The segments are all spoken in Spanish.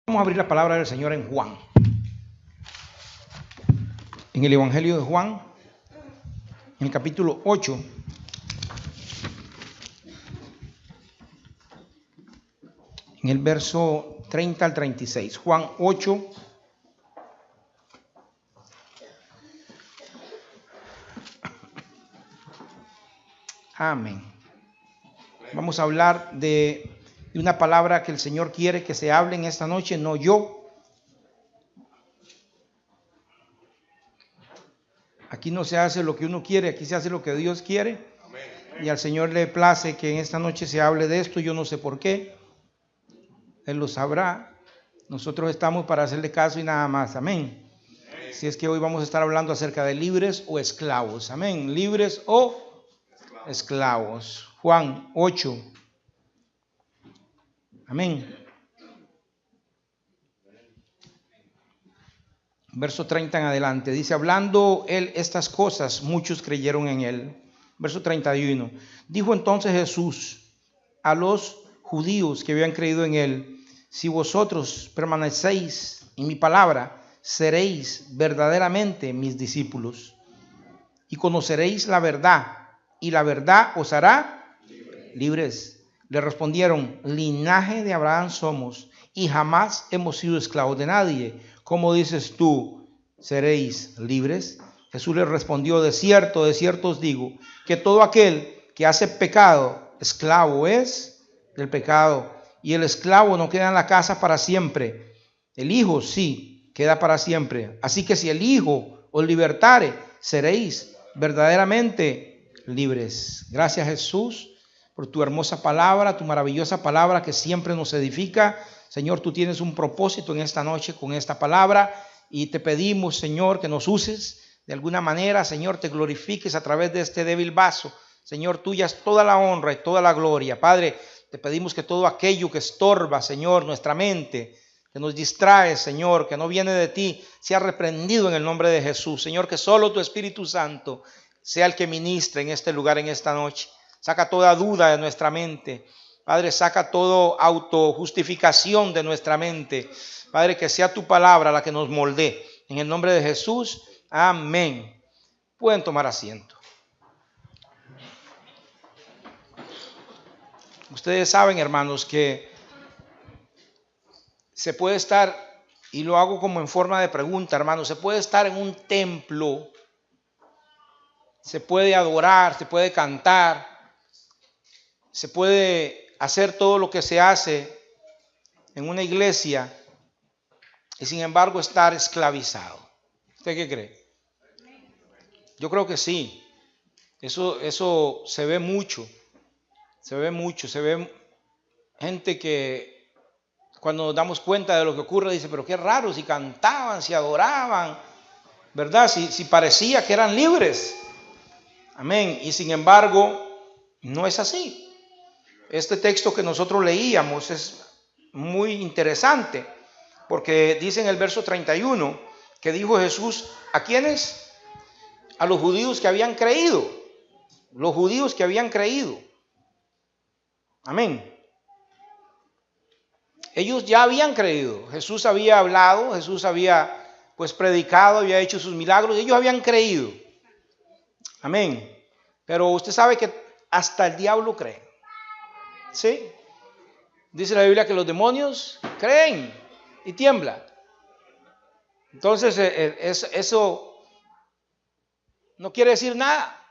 Vamos a abrir la palabra del Señor en Juan. En el Evangelio de Juan, en el capítulo 8. En el verso 30 al 36. Juan 8. Amén. Vamos a hablar de una palabra que el Señor quiere que se hable en esta noche, no yo. Aquí no se hace lo que uno quiere, aquí se hace lo que Dios quiere. Y al Señor le place que en esta noche se hable de esto, yo no sé por qué. Él lo sabrá. Nosotros estamos para hacerle caso y nada más. Amén. Si es que hoy vamos a estar hablando acerca de libres o esclavos. Amén. Libres o esclavos. Juan 8. Amén. Verso 30 en adelante. Dice, hablando él estas cosas, muchos creyeron en él. Verso 31. Dijo entonces Jesús a los judíos que habían creído en él: si vosotros permanecéis en mi palabra, seréis verdaderamente mis discípulos y conoceréis la verdad, y la verdad os hará libres. Le respondieron: linaje de Abraham somos, y jamás hemos sido esclavos de nadie. ¿Cómo dices tú, seréis libres? Jesús le respondió: de cierto os digo, que todo aquel que hace pecado, esclavo es del pecado. Y el esclavo no queda en la casa para siempre. El Hijo sí queda para siempre. Así que si el Hijo os libertare, seréis verdaderamente libres. Gracias, Jesús, por tu hermosa palabra, tu maravillosa palabra que siempre nos edifica. Señor, tú tienes un propósito en esta noche con esta palabra y te pedimos, Señor, que nos uses de alguna manera. Señor, te glorifiques a través de este débil vaso. Señor, tuya es toda la honra y toda la gloria. Padre, te pedimos que todo aquello que estorba, Señor, nuestra mente, que nos distrae, Señor, que no viene de ti, sea reprendido en el nombre de Jesús. Señor, que solo tu Espíritu Santo sea el que ministre en este lugar, en esta noche. Saca toda duda de nuestra mente. Padre, saca toda autojustificación de nuestra mente. Padre, que sea tu palabra la que nos moldee. En el nombre de Jesús, amén. Pueden tomar asiento. Ustedes saben, hermanos, que se puede estar, y lo hago como en forma de pregunta, hermanos, se puede estar en un templo, se puede adorar, se puede cantar, se puede hacer todo lo que se hace en una iglesia y sin embargo estar esclavizado. ¿Usted qué cree? Yo creo que sí. Eso se ve mucho. Se ve gente que cuando nos damos cuenta de lo que ocurre dice, pero qué raro, si cantaban, si adoraban, ¿verdad? Si parecía que eran libres. Amén. Y sin embargo, no es así. Este texto que nosotros leíamos es muy interesante porque dice en el verso 31 que dijo Jesús, ¿a quiénes? A los judíos que habían creído. Los judíos que habían creído. Amén. Ellos ya habían creído. Jesús había hablado, Jesús había predicado, había hecho sus milagros. Ellos habían creído. Amén. Pero usted sabe que hasta el diablo cree. ¿Sí? Dice la Biblia que los demonios creen y tiemblan. Entonces eso no quiere decir nada.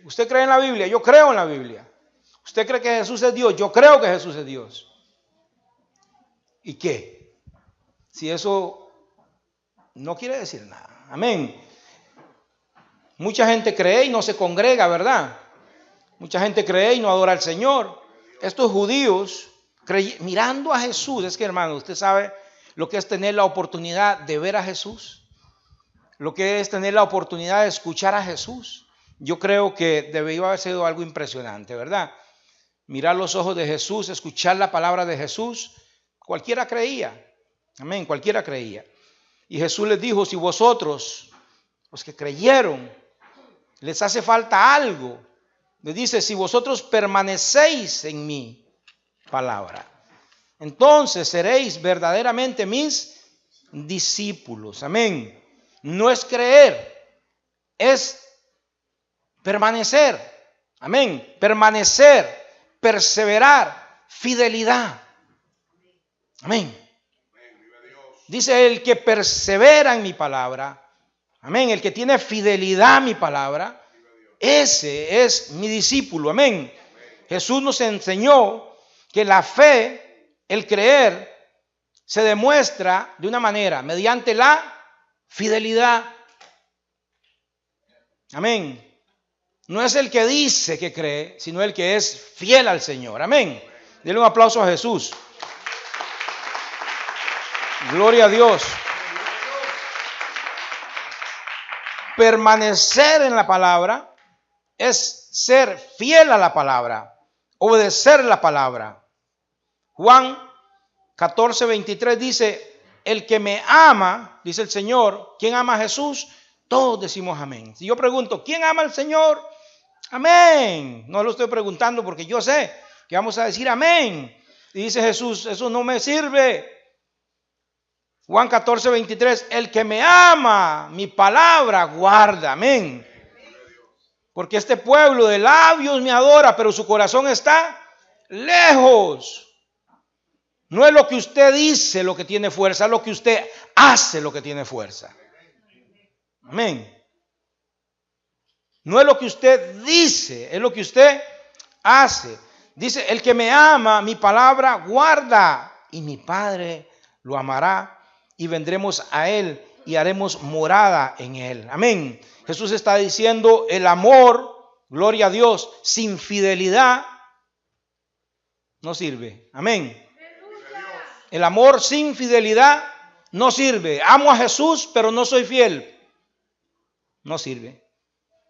Usted cree en la Biblia, yo creo en la Biblia. Usted cree que Jesús es Dios, yo creo que Jesús es Dios. ¿Y qué? Si eso no quiere decir nada. Amén. Mucha gente cree y no se congrega, ¿verdad? Mucha gente cree y no adora al Señor. Estos judíos, mirando a Jesús, es que hermano, usted sabe lo que es tener la oportunidad de ver a Jesús, lo que es tener la oportunidad de escuchar a Jesús. Yo creo que debió haber sido algo impresionante, ¿verdad? Mirar los ojos de Jesús, escuchar la palabra de Jesús, cualquiera creía. Amén, cualquiera creía. Y Jesús les dijo, si vosotros, los que creyeron, les hace falta algo, les dice, si vosotros permanecéis en mi palabra. entonces seréis verdaderamente mis discípulos. Amén. No es creer, es permanecer. Amén. Permanecer, perseverar, fidelidad. Amén. Dice el que persevera en mi palabra. Amén. El que tiene fidelidad a mi palabra, ese es mi discípulo. Amén. Jesús nos enseñó que la fe, el creer, se demuestra de una manera, mediante la fidelidad. Amén. No es el que dice que cree, sino el que es fiel al Señor. Amén. Denle un aplauso a Jesús. Gloria a Dios. Permanecer en la palabra es ser fiel a la palabra, obedecer la palabra. Juan 14:23 dice, el que me ama, dice el Señor, ¿quién ama a Jesús? Todos decimos amén. Si yo pregunto, ¿quién ama al Señor? Amén. No lo estoy preguntando porque yo sé que vamos a decir amén. Y dice Jesús, eso no me sirve. Juan 14:23, el que me ama, mi palabra guarda. Amén. Porque este pueblo de labios me adora, pero su corazón está lejos. No es lo que usted dice lo que tiene fuerza, es lo que usted hace lo que tiene fuerza. Amén. No es lo que usted dice, es lo que usted hace. Dice, el que me ama, mi palabra guarda, y mi Padre lo amará, y vendremos a él y haremos morada en él. Amén. Jesús está diciendo, el amor, gloria a Dios, sin fidelidad no sirve. Amén. El amor sin fidelidad no sirve. Amo a Jesús, pero no soy fiel. No sirve.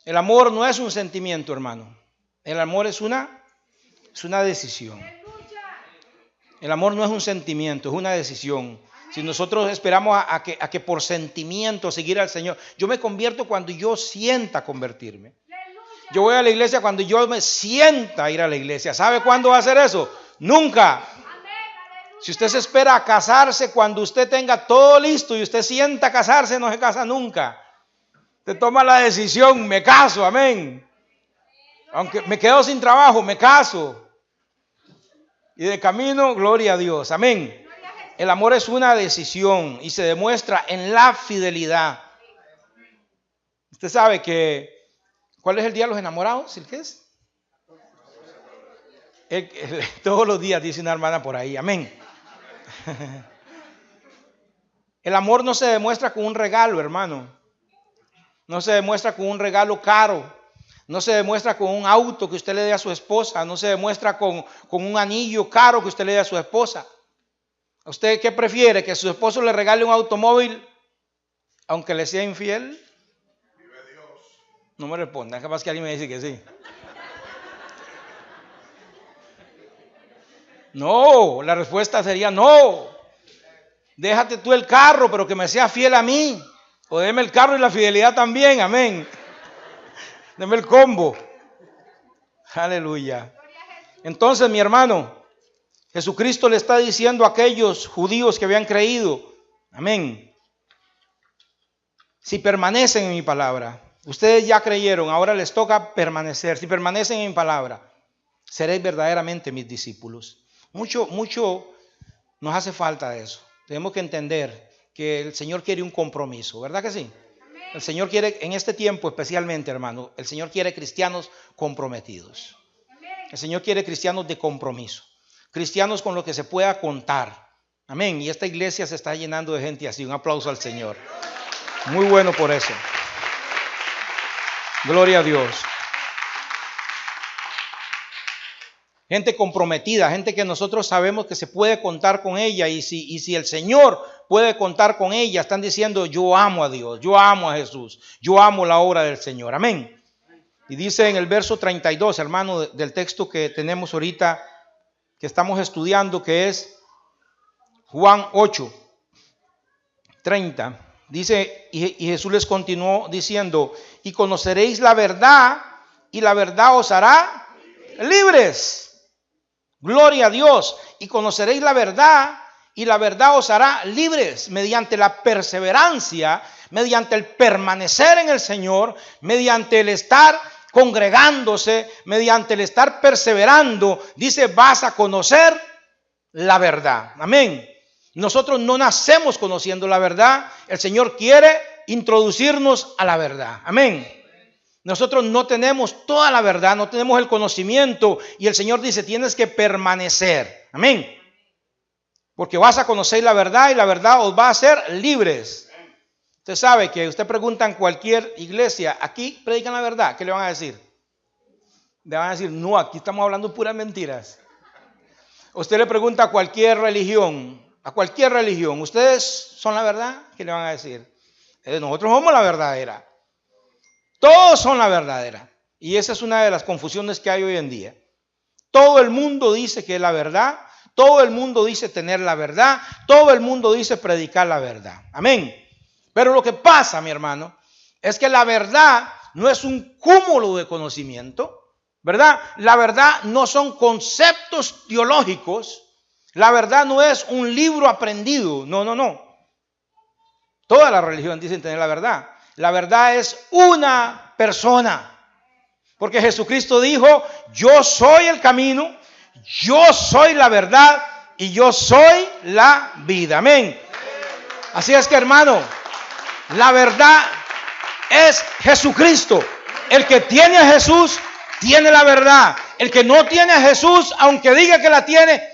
El amor no es un sentimiento, hermano. El amor es una decisión. El amor no es un sentimiento, es una decisión. Si nosotros esperamos a que por sentimiento seguir al Señor, yo me convierto cuando yo sienta convertirme. Yo voy a la iglesia cuando yo me sienta ir a la iglesia. ¿Sabe cuándo va a hacer eso? Nunca. Si usted se espera a casarse cuando usted tenga todo listo y usted sienta casarse, no se casa nunca. Usted toma la decisión, me caso, amén. Aunque me quedo sin trabajo, me caso. Y de camino, gloria a Dios, amén. El amor es una decisión y se demuestra en la fidelidad. Usted sabe que, ¿cuál es el día de los enamorados? ¿El qué es? Todos los días, dice una hermana por ahí, amén. El amor no se demuestra con un regalo, hermano. No se demuestra con un regalo caro. No se demuestra con un auto que usted le dé a su esposa. No se demuestra con un anillo caro que usted le dé a su esposa. ¿Usted qué prefiere? ¿Que su esposo le regale un automóvil aunque le sea infiel? No me respondan, capaz que alguien me dice que sí. No, la respuesta sería no. Déjate tú el carro, pero que me sea fiel a mí. O déme el carro y la fidelidad también, amén. Deme el combo. Aleluya. Entonces, mi hermano, Jesucristo le está diciendo a aquellos judíos que habían creído, amén, si permanecen en mi palabra, ustedes ya creyeron, ahora les toca permanecer. Si permanecen en mi palabra, seréis verdaderamente mis discípulos. Mucho nos hace falta eso. Tenemos que entender que el Señor quiere un compromiso, ¿verdad que sí? El Señor quiere, en este tiempo especialmente, hermano, el Señor quiere cristianos comprometidos. El Señor quiere cristianos de compromiso. Cristianos con los que se pueda contar. Amén. Y esta iglesia se está llenando de gente así. Un aplauso al Señor. Muy bueno por eso. Gloria a Dios. Gente comprometida, gente que nosotros sabemos que se puede contar con ella. Y si el Señor puede contar con ella, están diciendo, yo amo a Dios, yo amo a Jesús, yo amo la obra del Señor. Amén. Y dice en el verso 32, hermano, del texto que tenemos ahorita, que estamos estudiando, que es Juan 8:30. Dice, y Jesús les continuó diciendo, y conoceréis la verdad, y la verdad os hará libres. Gloria a Dios. Y conoceréis la verdad, y la verdad os hará libres mediante la perseverancia, mediante el permanecer en el Señor, mediante el estar congregándose, mediante el estar perseverando. Dice, vas a conocer la verdad. Amén. Nosotros no nacemos conociendo la verdad. El Señor quiere introducirnos a la verdad. Amén. Nosotros no tenemos toda la verdad, no tenemos el conocimiento, y el Señor dice, tienes que permanecer. Amén. Porque vas a conocer la verdad y la verdad os va a hacer libres. Usted sabe que usted pregunta en cualquier iglesia, aquí predican la verdad, ¿qué le van a decir? Le van a decir, no, aquí estamos hablando puras mentiras. Usted le pregunta a cualquier religión, ¿ustedes son la verdad? ¿Qué le van a decir? Nosotros somos la verdadera. Todos son la verdadera. Y esa es una de las confusiones que hay hoy en día. Todo el mundo dice que es la verdad. Todo el mundo dice tener la verdad. Todo el mundo dice predicar la verdad. Amén. Pero lo que pasa, mi hermano, es que la verdad no es un cúmulo de conocimiento, ¿verdad? La verdad no son conceptos teológicos. La verdad no es un libro aprendido. No. Toda la religión dice tener la verdad. La verdad es una persona. Porque Jesucristo dijo, yo soy el camino, yo soy la verdad y yo soy la vida. Amén. Así es que, hermano, la verdad es Jesucristo. El que tiene a Jesús tiene la verdad. El que no tiene a Jesús, aunque diga que la tiene,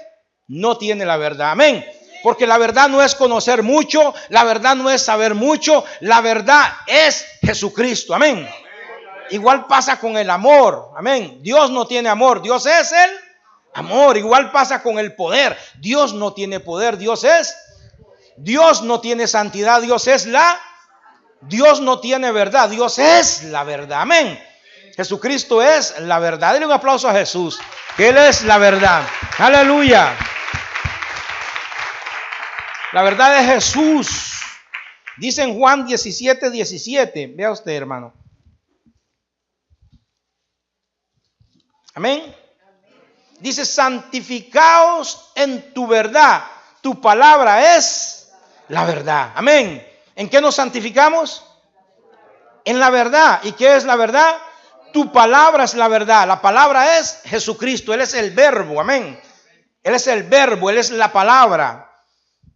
no tiene la verdad. Amén. Porque la verdad no es conocer mucho, la verdad no es saber mucho, la verdad es Jesucristo. Amén. Igual pasa con el amor. Amén. Dios no tiene amor, Dios es el amor. Igual pasa con el poder. Dios no tiene poder, Dios no tiene santidad, Dios no tiene verdad, Dios es la verdad. Amén. Jesucristo es la verdad. Dale un aplauso a Jesús, que Él es la verdad. Aleluya. La verdad es Jesús. Dice en Juan 17:17. Vea usted, hermano. Amén. Dice, santificaos en tu verdad. Tu palabra es la verdad. Amén. ¿En qué nos santificamos? En la verdad. ¿Y qué es la verdad? Tu palabra es la verdad. La palabra es Jesucristo. Él es el verbo. Amén. Él es el verbo. Él es la palabra.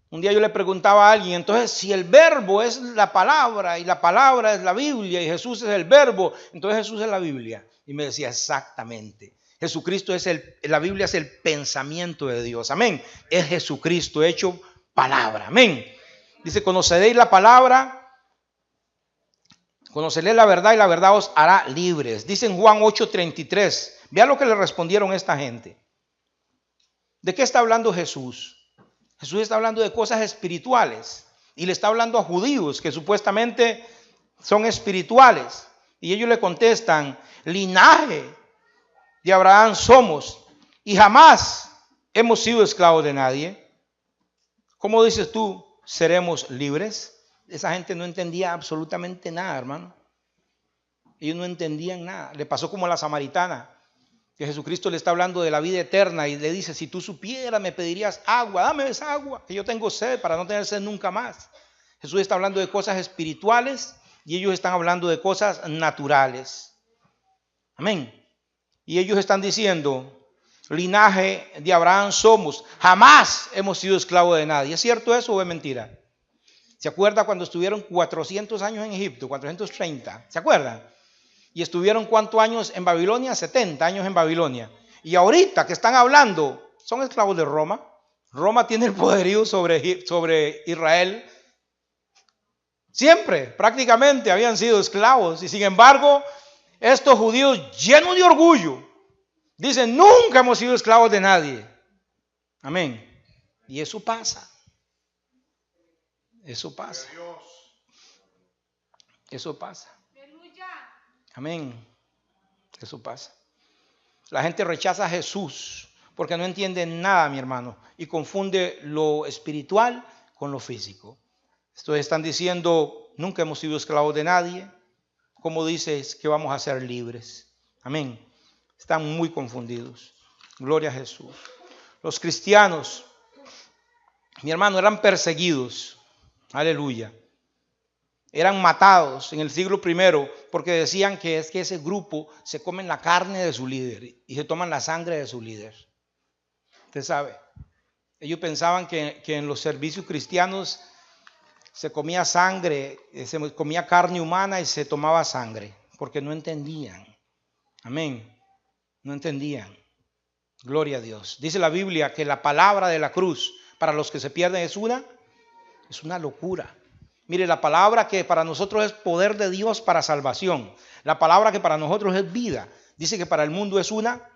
Un día yo le preguntaba a alguien, entonces si el verbo es la palabra y la palabra es la Biblia y Jesús es el verbo, entonces Jesús es la Biblia. Y me decía, exactamente. Jesucristo es la Biblia es el pensamiento de Dios. Amén. Es Jesucristo hecho palabra. Amén. Dice, conoceréis la palabra, conoceréis la verdad y la verdad os hará libres. Dice en Juan 8:33. Vea lo que le respondieron a esta gente. ¿De qué está hablando Jesús? Jesús está hablando de cosas espirituales y le está hablando a judíos que supuestamente son espirituales. Y ellos le contestan, linaje de Abraham somos y jamás hemos sido esclavos de nadie. ¿Cómo dices tú, seremos libres? Esa gente no entendía absolutamente nada, hermano. Ellos no entendían nada. Le pasó como a la samaritana, que Jesucristo le está hablando de la vida eterna y le dice, si tú supieras me pedirías agua, dame esa agua, que yo tengo sed para no tener sed nunca más. Jesús está hablando de cosas espirituales y ellos están hablando de cosas naturales. Amén. Y ellos están diciendo, linaje de Abraham somos, jamás hemos sido esclavos de nadie. ¿Es cierto eso o es mentira? ¿Se acuerda cuando estuvieron 400 años en Egipto, 430? ¿Se acuerdan? ¿Y estuvieron cuántos años en Babilonia? 70 años en Babilonia. Y ahorita que están hablando, son esclavos de Roma. Roma tiene el poderío sobre Israel. Siempre, prácticamente, habían sido esclavos. Y sin embargo, estos judíos llenos de orgullo, dicen, nunca hemos sido esclavos de nadie. Amén. Y eso pasa. Eso pasa. Eso pasa. Amén. Eso pasa. La gente rechaza a Jesús porque no entiende nada, mi hermano, y confunde lo espiritual con lo físico. Entonces están diciendo, nunca hemos sido esclavos de nadie. ¿Cómo dices que vamos a ser libres? Amén. Están muy confundidos. Gloria a Jesús. Los cristianos, mi hermano, eran perseguidos. Aleluya. Eran matados en el siglo I porque decían que es que ese grupo se comen la carne de su líder y se toman la sangre de su líder. Usted sabe, ellos pensaban que en los servicios cristianos se comía sangre, se comía carne humana y se tomaba sangre, porque no entendían. Amén. No entendían. Gloria a Dios. Dice la Biblia que la palabra de la cruz para los que se pierden es una locura. Mire, la palabra que para nosotros es poder de Dios para salvación, la palabra que para nosotros es vida, dice que para el mundo es una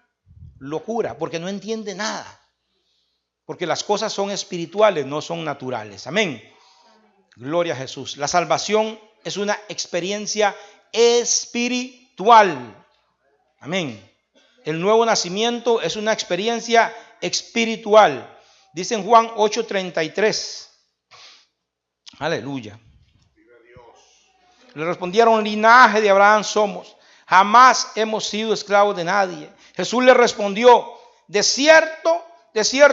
locura, porque no entiende nada. Porque las cosas son espirituales, no son naturales. Amén. Gloria a Jesús. La salvación es una experiencia espiritual. Amén. El nuevo nacimiento es una experiencia espiritual. Dice en Juan 8:33. Aleluya. Le respondieron: linaje de Abraham somos, jamás hemos sido esclavos de nadie. Jesús le respondió: de cierto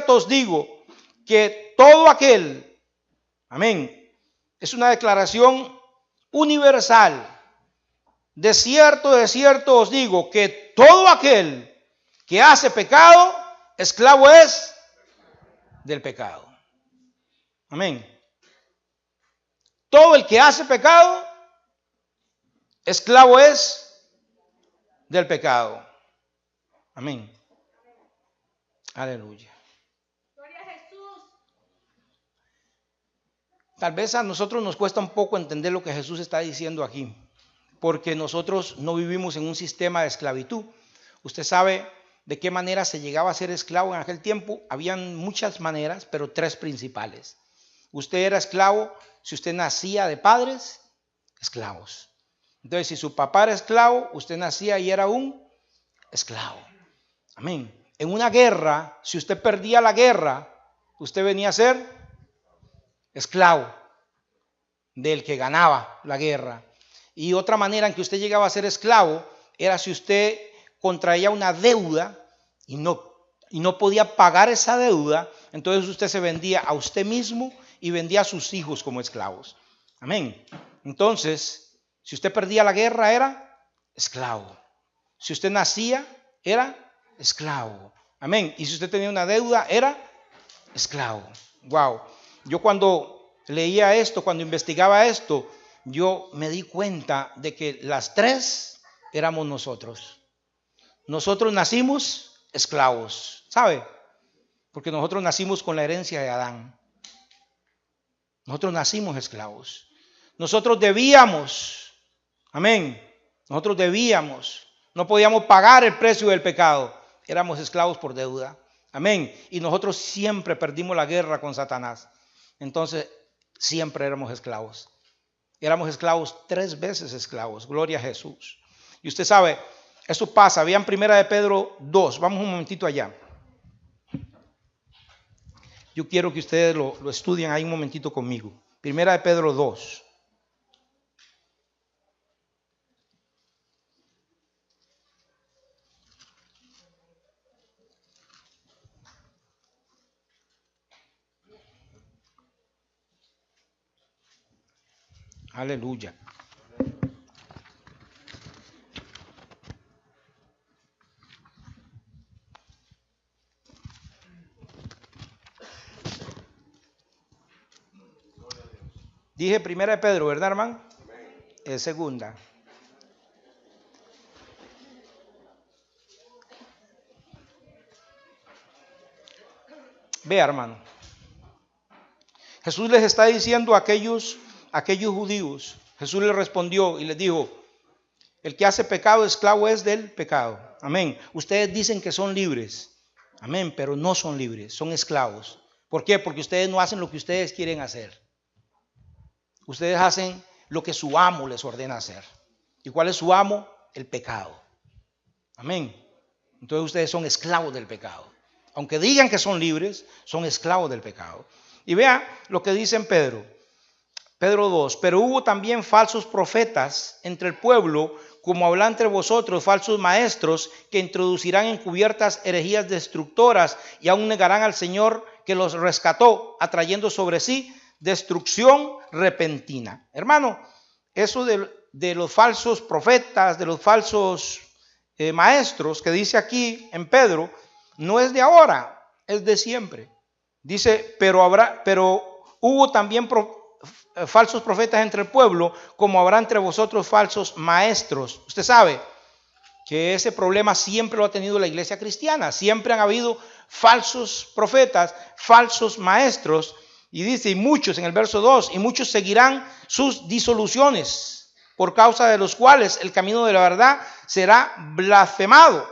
os digo que todo aquel, amén, es una declaración universal. De cierto os digo que todo aquel que hace pecado, esclavo es del pecado. Amén. Todo el que hace pecado, esclavo es del pecado. Amén. Aleluya. Gloria a Jesús. Tal vez a nosotros nos cuesta un poco entender lo que Jesús está diciendo aquí, porque nosotros no vivimos en un sistema de esclavitud. Usted sabe de qué manera se llegaba a ser esclavo en aquel tiempo. Habían muchas maneras, pero tres principales. Usted era esclavo si usted nacía de padres esclavos. Entonces, si su papá era esclavo, usted nacía y era un esclavo. Amén. En una guerra, si usted perdía la guerra, usted venía a ser esclavo del que ganaba la guerra. Y otra manera en que usted llegaba a ser esclavo era si usted contraía una deuda y no podía pagar esa deuda, entonces usted se vendía a usted mismo y vendía a sus hijos como esclavos. Amén. Entonces, si usted perdía la guerra, era esclavo. Si usted nacía, era esclavo. Amén. Y si usted tenía una deuda, era esclavo. Wow. Yo cuando leía esto, cuando investigaba esto, yo me di cuenta de que las tres éramos nosotros. Nosotros nacimos esclavos, ¿sabe? Porque nosotros nacimos con la herencia de Adán. Nosotros nacimos esclavos. Nosotros debíamos, amén. Nosotros debíamos, no podíamos pagar el precio del pecado. Éramos esclavos por deuda, amén. Y nosotros siempre perdimos la guerra con Satanás. Entonces, siempre éramos esclavos. Éramos esclavos, 3 veces esclavos. Gloria a Jesús. Y usted sabe, eso pasa. Vean 1 de Pedro 2. Vamos un momentito allá. Yo quiero que ustedes lo estudien ahí un momentito conmigo. 1 de Pedro 2. Aleluya. Dije 1 de Pedro, ¿verdad, hermano? Es segunda. Vea, hermano. Jesús les está diciendo a aquellos judíos. Jesús les respondió y les dijo: el que hace pecado, esclavo es del pecado. Amén. Ustedes dicen que son libres. Amén, pero no son libres, son esclavos. ¿Por qué? Porque ustedes no hacen lo que ustedes quieren hacer. Ustedes hacen lo que su amo les ordena hacer. ¿Y cuál es su amo? El pecado. Amén. Entonces ustedes son esclavos del pecado. Aunque digan que son libres, son esclavos del pecado. Y vea lo que dice en Pedro 2. Pero hubo también falsos profetas entre el pueblo, como habrá entre vosotros falsos maestros que introducirán encubiertas herejías destructoras y aún negarán al Señor que los rescató, atrayendo sobre sí destrucción repentina. Hermano, eso de los falsos profetas, de los falsos maestros que dice aquí en Pedro, no es de ahora, es de siempre. Dice, pero hubo también falsos profetas entre el pueblo, como habrá entre vosotros falsos maestros. Usted sabe que ese problema siempre lo ha tenido la iglesia cristiana. Siempre han habido falsos profetas, falsos maestros. Y dice, y muchos, en el verso 2, y muchos seguirán sus disoluciones, por causa de los cuales el camino de la verdad será blasfemado.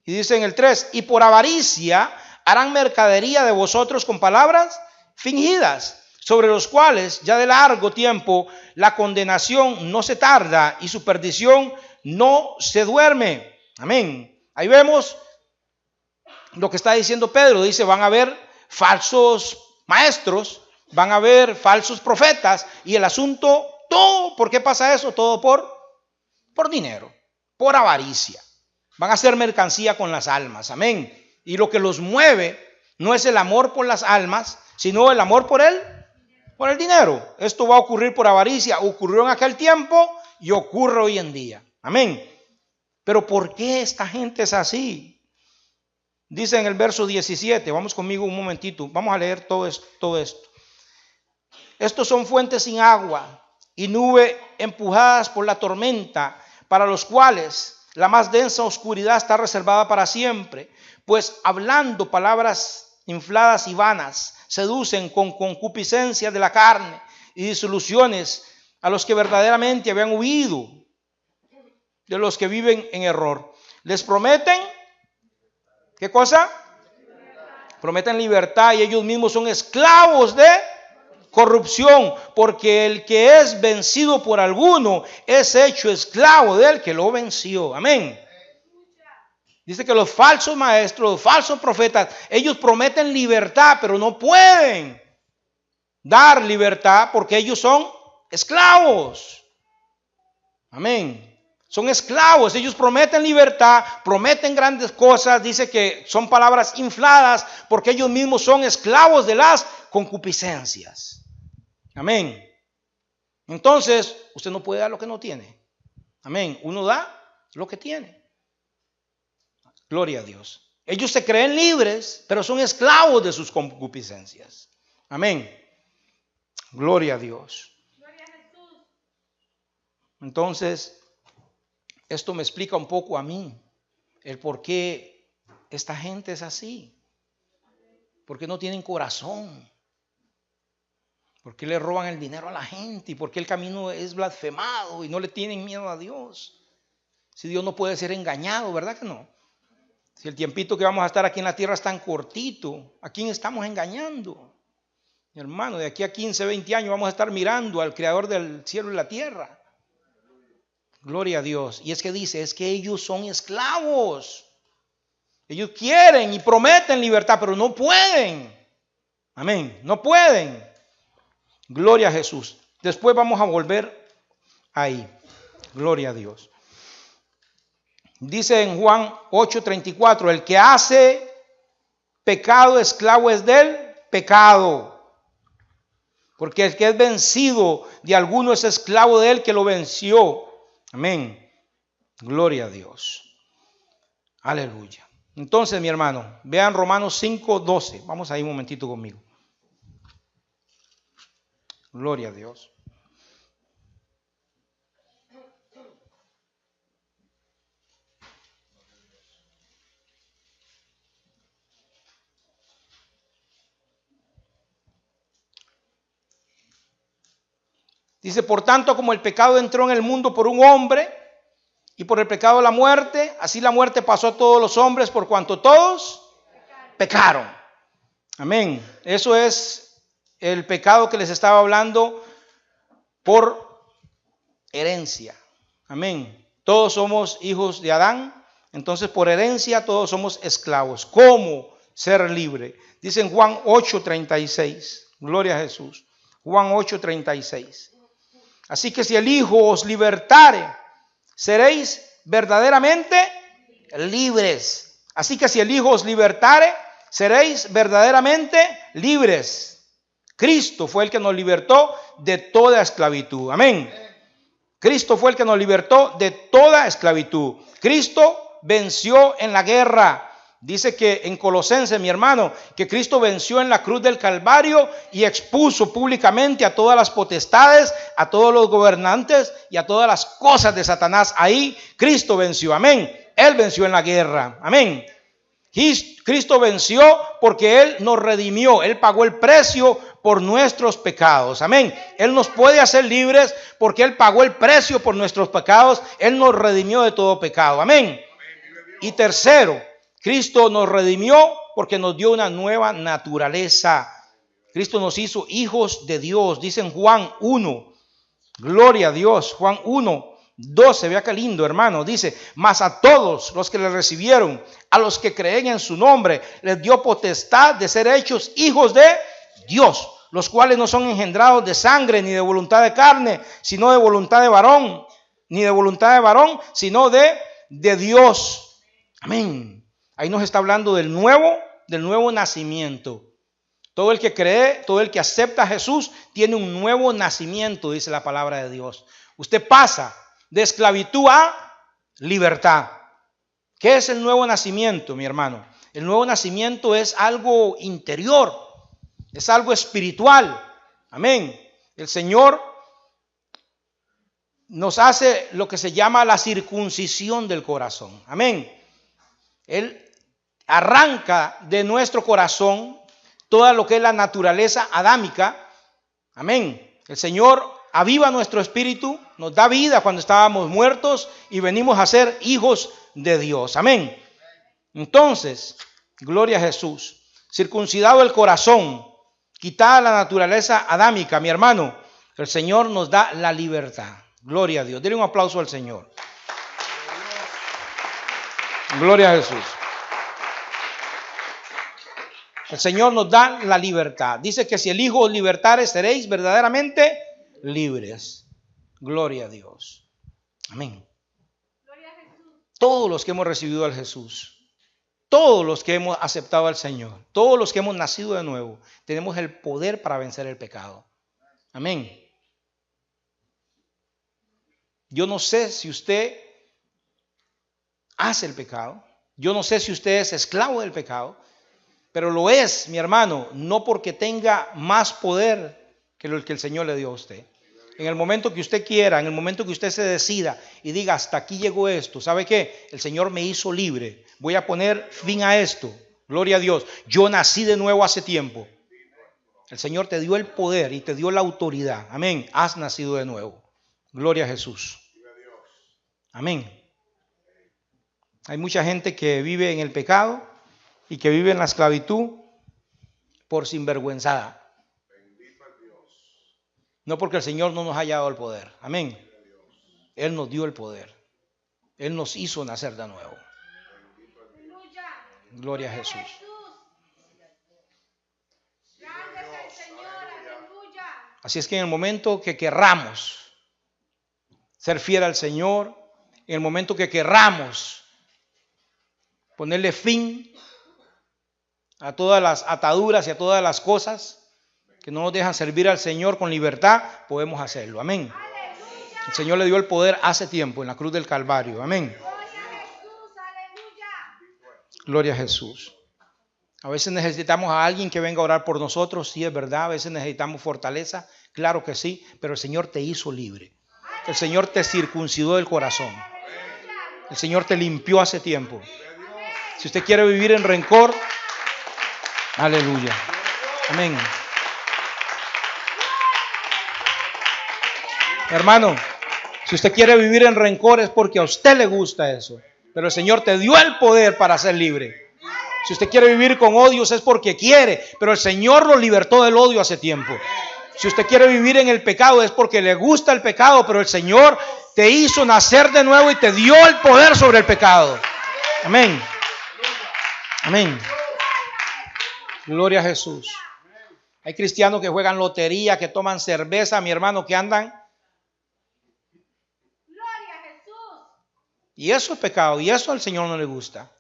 Y dice en el 3, y por avaricia harán mercadería de vosotros con palabras fingidas, sobre los cuales ya de largo tiempo la condenación no se tarda y su perdición no se duerme. Amén. Ahí vemos lo que está diciendo Pedro. Dice, van a haber falsos maestros, van a haber falsos profetas, y el asunto, todo, ¿por qué pasa eso? Todo por dinero, por avaricia. Van a hacer mercancía con las almas. Amén. Y lo que los mueve no es el amor por las almas, sino el amor por el dinero. Esto va a ocurrir por avaricia. Ocurrió en aquel tiempo y ocurre hoy en día. Amén. Pero ¿por qué esta gente es así? Dice en el verso 17, vamos conmigo un momentito, vamos a leer todo esto. Estos son fuentes sin agua y nube empujadas por la tormenta, para los cuales la más densa oscuridad está reservada para siempre, pues hablando palabras infladas y vanas, seducen con concupiscencia de la carne y disoluciones a los que verdaderamente habían huido de los que viven en error. Les prometen, ¿qué cosa? Prometen libertad, y ellos mismos son esclavos de corrupción, porque el que es vencido por alguno es hecho esclavo del que lo venció. Amén. Dice que los falsos maestros, los falsos profetas, ellos prometen libertad, pero no pueden dar libertad porque ellos son esclavos. Amén. Son esclavos, ellos prometen libertad, prometen grandes cosas, dice que son palabras infladas porque ellos mismos son esclavos de las concupiscencias. Amén. Entonces, usted no puede dar lo que no tiene. Amén. Uno da lo que tiene. Gloria a Dios. Ellos se creen libres, pero son esclavos de sus concupiscencias. Amén. Gloria a Dios. Gloria a Jesús. Entonces, esto me explica un poco a mí el por qué esta gente es así. ¿Por qué no tienen corazón? ¿Por qué le roban el dinero a la gente? ¿Y por qué el camino es blasfemado y no le tienen miedo a Dios? Si Dios no puede ser engañado, ¿verdad que no? Si el tiempito que vamos a estar aquí en la tierra es tan cortito, ¿a quién estamos engañando? Mi hermano, de aquí a 15, 20 años vamos a estar mirando al Creador del cielo y la tierra. Gloria a Dios. Y es que dice, es que ellos son esclavos. Ellos quieren y prometen libertad, pero no pueden. Amén. No pueden. Gloria a Jesús. Después vamos a volver ahí. Gloria a Dios. Dice en Juan 8:34, el que hace pecado, esclavo es del pecado. Porque el que es vencido de alguno es esclavo de él que lo venció. Amén. Gloria a Dios. Aleluya. Entonces, mi hermano, vean Romanos 5:12. Vamos ahí un momentito conmigo. Gloria a Dios. Dice, por tanto, como el pecado entró en el mundo por un hombre, y por el pecado la muerte, así la muerte pasó a todos los hombres por cuanto todos pecaron. Amén. Eso es el pecado que les estaba hablando por herencia. Amén. Todos somos hijos de Adán, entonces por herencia todos somos esclavos. ¿Cómo ser libre? Dice en Juan 8:36. Gloria a Jesús. Juan 8:36. Así que si el Hijo os libertare, seréis verdaderamente libres. Así que si el Hijo os libertare, seréis verdaderamente libres. Cristo fue el que nos libertó de toda esclavitud. Amén. Cristo fue el que nos libertó de toda esclavitud. Cristo venció en la guerra. Dice que en Colosenses, mi hermano, que Cristo venció en la cruz del Calvario y expuso públicamente a todas las potestades, a todos los gobernantes y a todas las cosas de Satanás. Ahí Cristo venció, amén. Él venció en la guerra, amén. Cristo venció porque Él nos redimió. Él pagó el precio por nuestros pecados, amén. Él nos puede hacer libres porque Él pagó el precio por nuestros pecados. Él nos redimió de todo pecado, amén. Y tercero, Cristo nos redimió porque nos dio una nueva naturaleza. Cristo nos hizo hijos de Dios. Dice en Juan 1, gloria a Dios, Juan 1, 12, vea qué lindo, hermano. Dice, mas a todos los que le recibieron, a los que creen en su nombre, les dio potestad de ser hechos hijos de Dios, los cuales no son engendrados de sangre ni de voluntad de carne, sino de voluntad de varón, ni de voluntad de varón, sino de Dios. Amén. Ahí nos está hablando del nuevo nacimiento. Todo el que cree, todo el que acepta a Jesús, tiene un nuevo nacimiento, dice la palabra de Dios. Usted pasa de esclavitud a libertad. ¿Qué es el nuevo nacimiento, mi hermano? El nuevo nacimiento es algo interior, es algo espiritual. Amén. El Señor nos hace lo que se llama la circuncisión del corazón. Amén. Él arranca de nuestro corazón toda lo que es la naturaleza adámica. Amén. El Señor aviva nuestro espíritu, nos da vida cuando estábamos muertos y venimos a ser hijos de Dios. Amén. Entonces, gloria a Jesús. Circuncidado el corazón, quitada la naturaleza adámica, mi hermano, el Señor nos da la libertad. Gloria a Dios. Dile un aplauso al Señor. Gloria a Jesús. El Señor nos da la libertad. Dice que si el Hijo os libertare, seréis verdaderamente libres. Gloria a Dios. Amén. Gloria a Jesús. Todos los que hemos recibido al Jesús, todos los que hemos aceptado al Señor, todos los que hemos nacido de nuevo, tenemos el poder para vencer el pecado. Amén. Yo no sé si usted hace el pecado. Yo no sé si usted es esclavo del pecado. Pero lo es, mi hermano, no porque tenga más poder que lo que el Señor le dio a usted. En el momento que usted quiera, en el momento que usted se decida y diga, hasta aquí llegó esto, ¿sabe qué? El Señor me hizo libre. Voy a poner fin a esto. Gloria a Dios. Yo nací de nuevo hace tiempo. El Señor te dio el poder y te dio la autoridad. Amén. Has nacido de nuevo. Gloria a Jesús. Amén. Hay mucha gente que vive en el pecado y que vive en la esclavitud por sinvergüenzada. No porque el Señor no nos haya dado el poder. Amén. Él nos dio el poder. Él nos hizo nacer de nuevo. Aleluya. Gloria a Jesús. Grande es el Señor. Aleluya. Así es que en el momento que querramos ser fiel al Señor, en el momento que querramos ponerle fin a todas las ataduras y a todas las cosas que no nos dejan servir al Señor con libertad, podemos hacerlo. Amén. Aleluya. El Señor le dio el poder hace tiempo en la cruz del Calvario. Amén. Gloria a Jesús. Aleluya. Gloria a Jesús. A veces necesitamos a alguien que venga a orar por nosotros. Sí, es verdad. A veces necesitamos fortaleza. Claro que sí. Pero el Señor te hizo libre. El Señor te circuncidó el corazón. El Señor te limpió hace tiempo. Si usted quiere vivir en rencor, aleluya. Amén. Hermano, si usted quiere vivir en rencor es porque a usted le gusta eso. Pero el Señor te dio el poder para ser libre. Si usted quiere vivir con odios es porque quiere. Pero el Señor lo libertó del odio hace tiempo. Si usted quiere vivir en el pecado es porque le gusta el pecado. Pero el Señor te hizo nacer de nuevo y te dio el poder sobre el pecado. Amén. Amén. Gloria a Jesús. Hay cristianos que juegan lotería, que toman cerveza, mi hermano, que andan Gloria a Jesús. Y eso es pecado. Y eso al Señor no le gusta.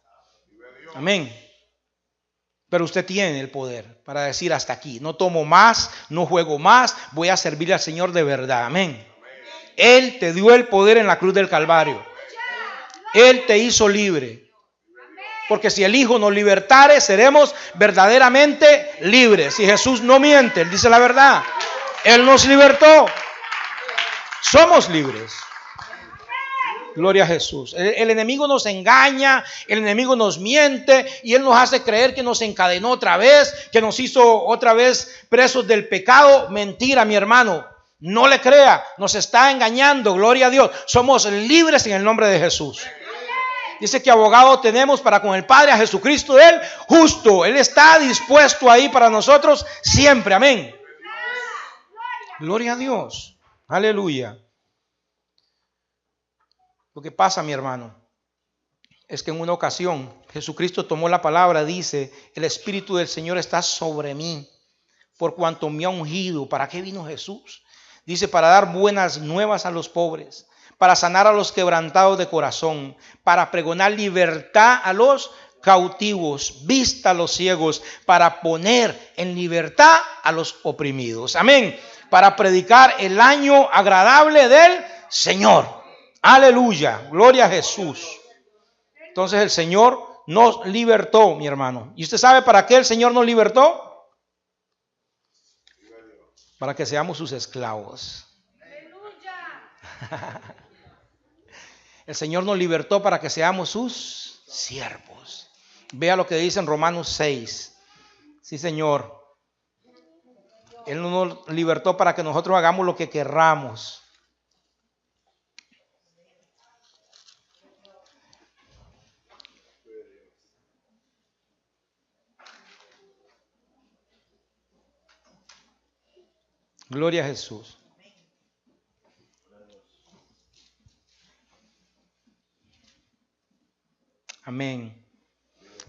Amén. Pero usted tiene el poder para decir hasta aquí. No tomo más, no juego más. Voy a servirle al Señor de verdad. Amén. Él te dio el poder en la cruz del Calvario. Él te hizo libre. Porque si el Hijo nos libertare, seremos verdaderamente libres. Si Jesús no miente, Él dice la verdad. Él nos libertó. Somos libres. Gloria a Jesús. El enemigo nos engaña, el enemigo nos miente y él nos hace creer que nos encadenó otra vez, que nos hizo otra vez presos del pecado. Mentira, mi hermano. No le crea, nos está engañando. Gloria a Dios. Somos libres en el nombre de Jesús. Dice que abogado tenemos para con el Padre, a Jesucristo, Él justo. Él está dispuesto ahí para nosotros siempre. Amén. Gloria a Dios. Aleluya. Lo que pasa, mi hermano, es que en una ocasión Jesucristo tomó la palabra, dice, el Espíritu del Señor está sobre mí, por cuanto me ha ungido. ¿Para qué vino Jesús? Dice, para dar buenas nuevas a los pobres, para sanar a los quebrantados de corazón, para pregonar libertad a los cautivos, vista a los ciegos, para poner en libertad a los oprimidos. Amén. Para predicar el año agradable del Señor. Aleluya, gloria a Jesús. Entonces el Señor nos libertó, mi hermano. ¿Y usted sabe para qué el Señor nos libertó? Para que seamos sus esclavos. El Señor nos libertó para que seamos sus siervos. Vea lo que dice en Romanos 6. Sí, Señor. Él nos libertó para que nosotros hagamos lo que querramos. Gloria a Jesús. Amén.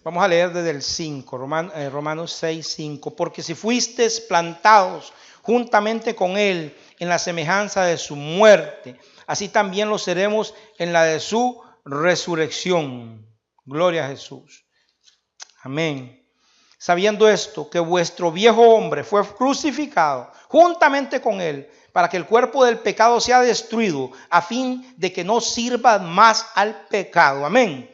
Vamos a leer desde el 5, Romanos 6, 5. Porque si fuisteis plantados juntamente con Él en la semejanza de su muerte, así también lo seremos en la de su resurrección. Gloria a Jesús. Amén. Sabiendo esto, que vuestro viejo hombre fue crucificado juntamente con Él, para que el cuerpo del pecado sea destruido, a fin de que no sirva más al pecado. Amén.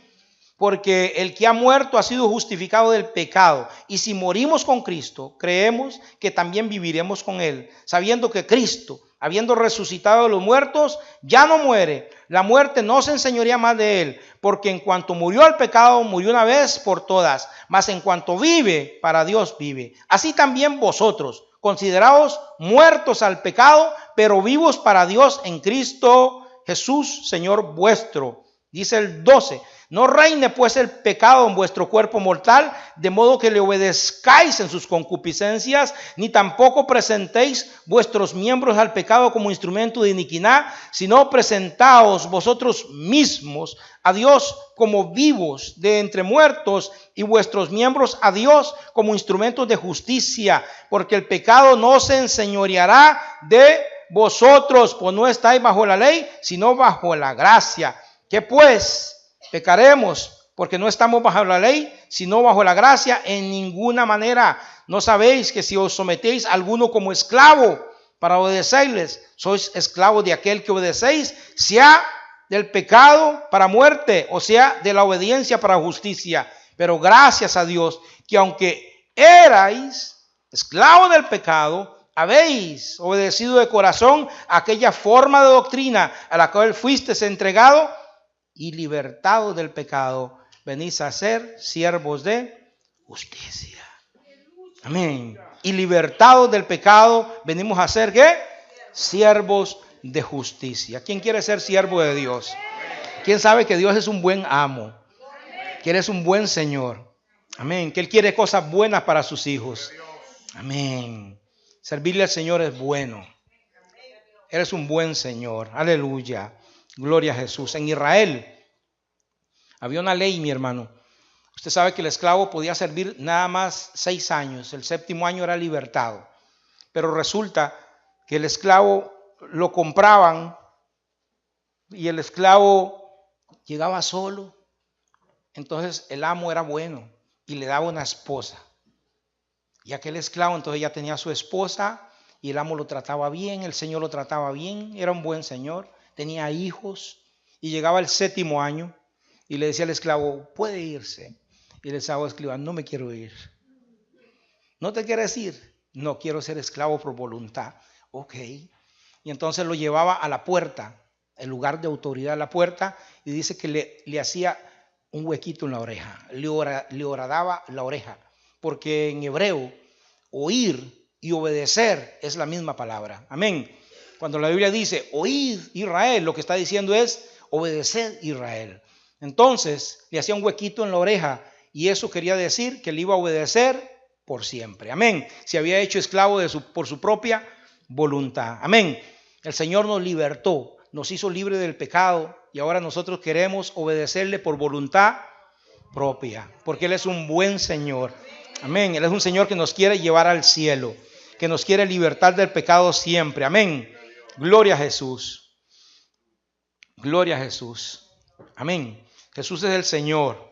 Porque el que ha muerto ha sido justificado del pecado. Y si morimos con Cristo, creemos que también viviremos con Él, sabiendo que Cristo, habiendo resucitado de los muertos, ya no muere. La muerte no se enseñorea más de Él, porque en cuanto murió al pecado, murió una vez por todas. Mas en cuanto vive, para Dios vive. Así también vosotros, consideraos muertos al pecado, pero vivos para Dios en Cristo Jesús, Señor vuestro. Dice el 12. No reine pues el pecado en vuestro cuerpo mortal, de modo que le obedezcáis en sus concupiscencias, ni tampoco presentéis vuestros miembros al pecado como instrumento de iniquidad, sino presentaos vosotros mismos a Dios como vivos de entre muertos, y vuestros miembros a Dios como instrumentos de justicia, porque el pecado no se enseñoreará de vosotros, pues no estáis bajo la ley, sino bajo la gracia. ¿Qué pues? Pecaremos porque no estamos bajo la ley, sino bajo la gracia. En ninguna manera. ¿No sabéis que si os sometéis a alguno como esclavo para obedecerles, sois esclavos de aquel que obedecéis, sea del pecado para muerte, o sea de la obediencia para justicia? Pero gracias a Dios que aunque erais esclavos del pecado, habéis obedecido de corazón aquella forma de doctrina a la cual fuisteis entregado, y libertados del pecado, venís a ser siervos de justicia. Amén. Y libertados del pecado, venimos a ser ¿qué? Siervos de justicia. ¿Quién quiere ser siervo de Dios? ¿Quién sabe que Dios es un buen amo? Que Él es un buen Señor. Amén. Que Él quiere cosas buenas para sus hijos. Amén. Servirle al Señor es bueno. Él es un buen Señor. Aleluya. Gloria a Jesús. En Israel había una ley, mi hermano. Usted sabe que el esclavo podía servir nada más 6 años. El 7º año era libertado. Pero resulta que el esclavo lo compraban y el esclavo llegaba solo. Entonces el amo era bueno y le daba una esposa. Y aquel esclavo entonces ya tenía a su esposa y el amo lo trataba bien, el señor lo trataba bien, era un buen señor, tenía hijos. Y llegaba el 7º año y le decía al esclavo, puede irse. Y el esclavo escribía, no me quiero ir. ¿No te quieres ir? No, quiero ser esclavo por voluntad. Ok. Y entonces lo llevaba a la puerta, el lugar de autoridad a la puerta, y dice que le hacía un huequito en la oreja, le horadaba la oreja, porque en hebreo oír y obedecer es la misma palabra. Amén. Cuando la Biblia dice oíd Israel, lo que está diciendo es obedeced Israel. Entonces le hacía un huequito en la oreja y eso quería decir que le iba a obedecer por siempre. Amén. Se había hecho esclavo por su propia voluntad. Amén. El Señor nos libertó, nos hizo libre del pecado y ahora nosotros queremos obedecerle por voluntad propia, porque Él es un buen Señor. Amén. Él es un Señor que nos quiere llevar al cielo, que nos quiere libertar del pecado siempre. Amén. Gloria a Jesús. Gloria a Jesús. Amén. Jesús es el Señor.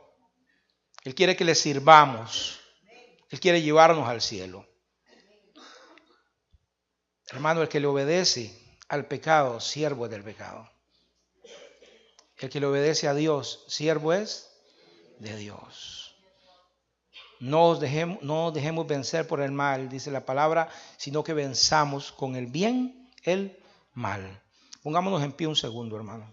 Él quiere que le sirvamos. Él quiere llevarnos al cielo. Hermano, el que le obedece al pecado, siervo es del pecado. El que le obedece a Dios, siervo es de Dios. No nos dejemos vencer por el mal, dice la palabra, sino que venzamos con el bien el mal. Pongámonos en pie un segundo, hermano.